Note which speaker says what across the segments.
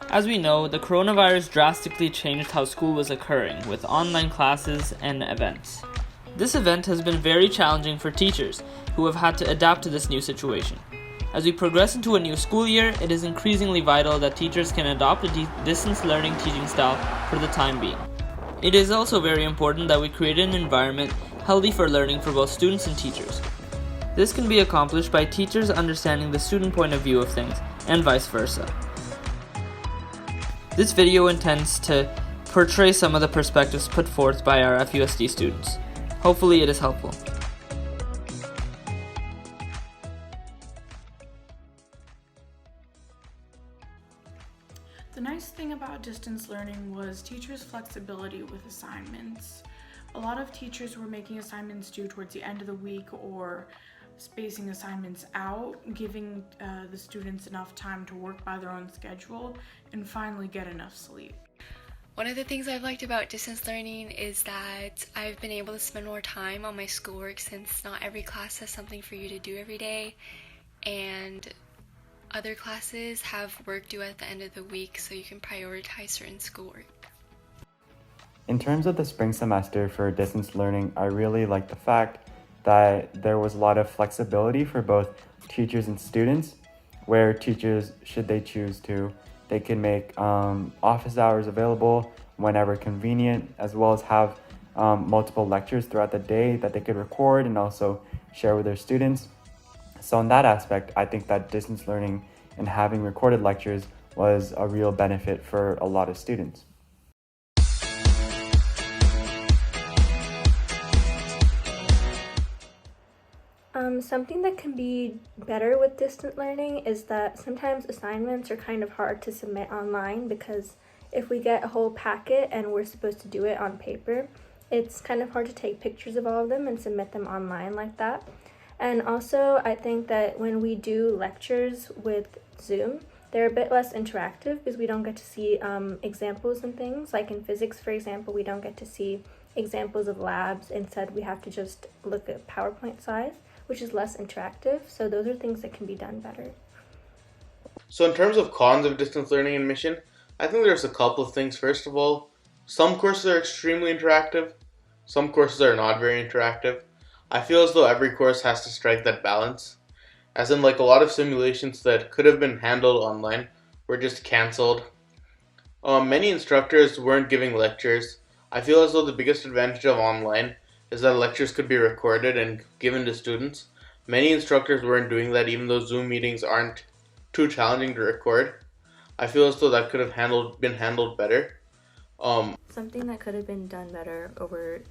Speaker 1: As we know, the coronavirus drastically changed how school was occurring, with online classes and events. This event has been very challenging for teachers, who have had to adapt to this new situation. As we progress into a new school year, it is increasingly vital that teachers can adopt a distance learning teaching style for the time being. It is also very important that we create an environment healthy for learning for both students and teachers. This can be accomplished by teachers understanding the student point of view of things, and vice versa. This video intends to portray some of the perspectives put forth by our FUSD students. Hopefully it is helpful.
Speaker 2: The nice thing about distance learning was teachers' flexibility with assignments. A lot of teachers were making assignments due towards the end of the week or spacing assignments out, giving the students enough time to work by their own schedule and finally get enough sleep.
Speaker 3: One of the things I've liked about distance learning is that I've been able to spend more time on my schoolwork since not every class has something for you to do every day, and other classes have work due at the end of the week, so you can prioritize certain schoolwork.
Speaker 4: In terms of the spring semester for distance learning, I really like the fact that there was a lot of flexibility for both teachers and students, where teachers, should they choose to, they can make office hours available whenever convenient, as well as have multiple lectures throughout the day that they could record and also share with their students. So in that aspect, I think that distance learning and having recorded lectures was a real benefit for a lot of students.
Speaker 5: Something that can be better with distant learning is that sometimes assignments are kind of hard to submit online, because if we get a whole packet and we're supposed to do it on paper, it's kind of hard to take pictures of all of them and submit them online like that. And also, I think that when we do lectures with Zoom, they're a bit less interactive because we don't get to see examples and things. Like in physics, for example, we don't get to see examples of labs. Instead, we have to just look at PowerPoint slides, which is less interactive. So those are things that can be done better.
Speaker 6: So in terms of cons of distance learning and mission, I think there's a couple of things. First of all, some courses are extremely interactive. Some courses are not very interactive. I feel as though every course has to strike that balance. As in, like, a lot of simulations that could have been handled online were just cancelled. Many instructors weren't giving lectures. I feel as though the biggest advantage of online is that lectures could be recorded and given to students. Many instructors weren't doing that, even though Zoom meetings aren't too challenging to record. I feel as though that could have been handled better.
Speaker 7: Something that could have been done better over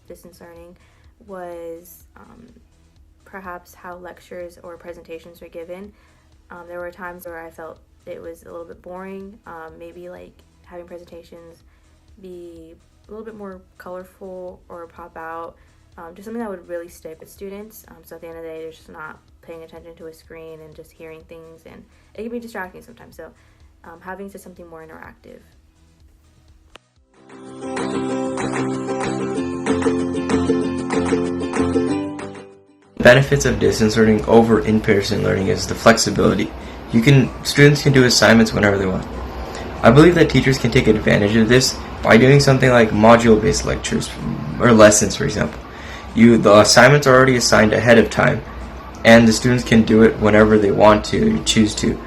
Speaker 7: distance learning was perhaps how lectures or presentations were given. There were times where I felt it was a little bit boring. Maybe like having presentations be a little bit more colorful or pop out, just something that would really stick with students. So at the end of the day, they're just not paying attention to a screen and just hearing things, and it can be distracting sometimes. So having just something more interactive.
Speaker 8: Benefits of distance learning over in-person learning is the flexibility. Students can do assignments whenever they want. I believe that teachers can take advantage of this by doing something like module-based lectures or lessons, for example. The assignments are already assigned ahead of time, and the students can do it whenever they want to, choose to.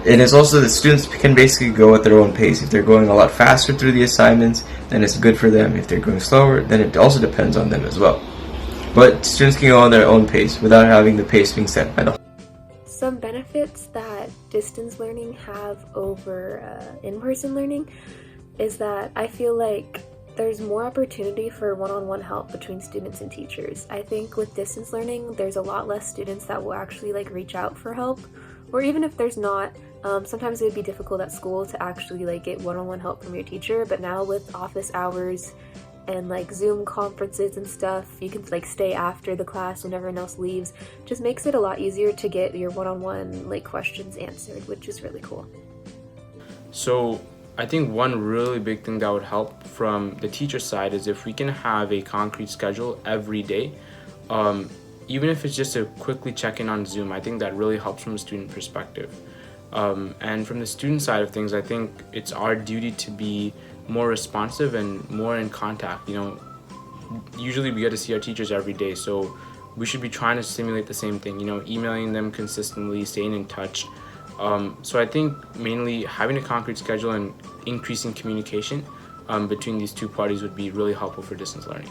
Speaker 8: And it's also that students can basically go at their own pace. If they're going a lot faster through the assignments, then it's good for them. If they're going slower, then it also depends on them as well. But students can go at their own pace without having the pace being set by the.
Speaker 7: Some benefits that distance learning have over in-person learning is that I feel like there's more opportunity for one-on-one help between students and teachers. I think with distance learning, there's a lot less students that will actually reach out for help, or even if there's not, sometimes it would be difficult at school to actually get one-on-one help from your teacher. But now with office hours and Zoom conferences and stuff, you can stay after the class when everyone else leaves. Just makes it a lot easier to get your one-on-one questions answered, which is really cool.
Speaker 9: So I think one really big thing that would help from the teacher side is if we can have a concrete schedule every day. even if it's just to quickly check in on Zoom, I think that really helps from a student perspective. And from the student side of things, I think it's our duty to be more responsive and more in contact. Usually we get to see our teachers every day, so we should be trying to simulate the same thing, emailing them consistently, staying in touch. So I think mainly having a concrete schedule and increasing communication between these two parties would be really helpful for distance learning.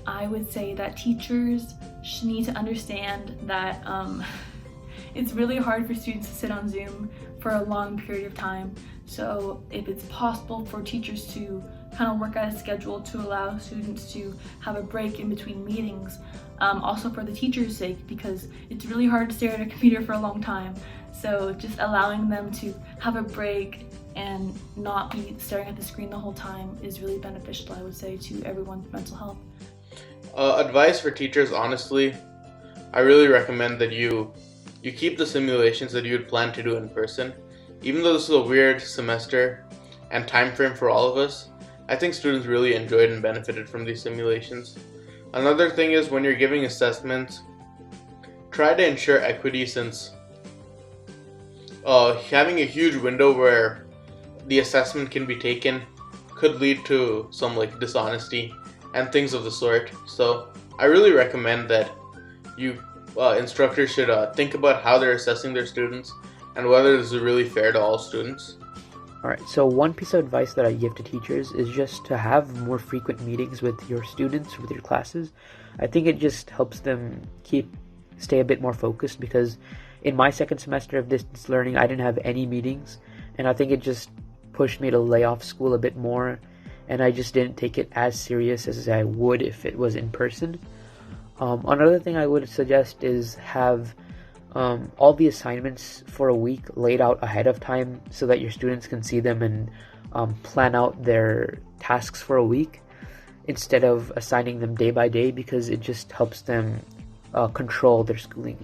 Speaker 10: I would say that teachers need to understand that it's really hard for students to sit on Zoom for a long period of time. So if it's possible for teachers to kind of work out a schedule to allow students to have a break in between meetings, also for the teacher's sake, because it's really hard to stare at a computer for a long time. So just allowing them to have a break and not be staring at the screen the whole time is really beneficial, I would say, to everyone's mental health.
Speaker 6: Advice for teachers, honestly, I really recommend that you keep the simulations that you would plan to do in person. Even though this is a weird semester and time frame for all of us, I think students really enjoyed and benefited from these simulations. Another thing is, when you're giving assessments, try to ensure equity, since having a huge window where the assessment can be taken could lead to some dishonesty and things of the sort. So I really recommend that instructors should think about how they're assessing their students and whether this is really fair to all students.
Speaker 11: Alright, so one piece of advice that I give to teachers is just to have more frequent meetings with your students, with your classes. I think it just helps them stay a bit more focused, because in my second semester of distance learning, I didn't have any meetings, and I think it just pushed me to lay off school a bit more, and I just didn't take it as serious as I would if it was in person. Another thing I would suggest is have all the assignments for a week laid out ahead of time so that your students can see them and plan out their tasks for a week instead of assigning them day by day, because it just helps them control their schooling.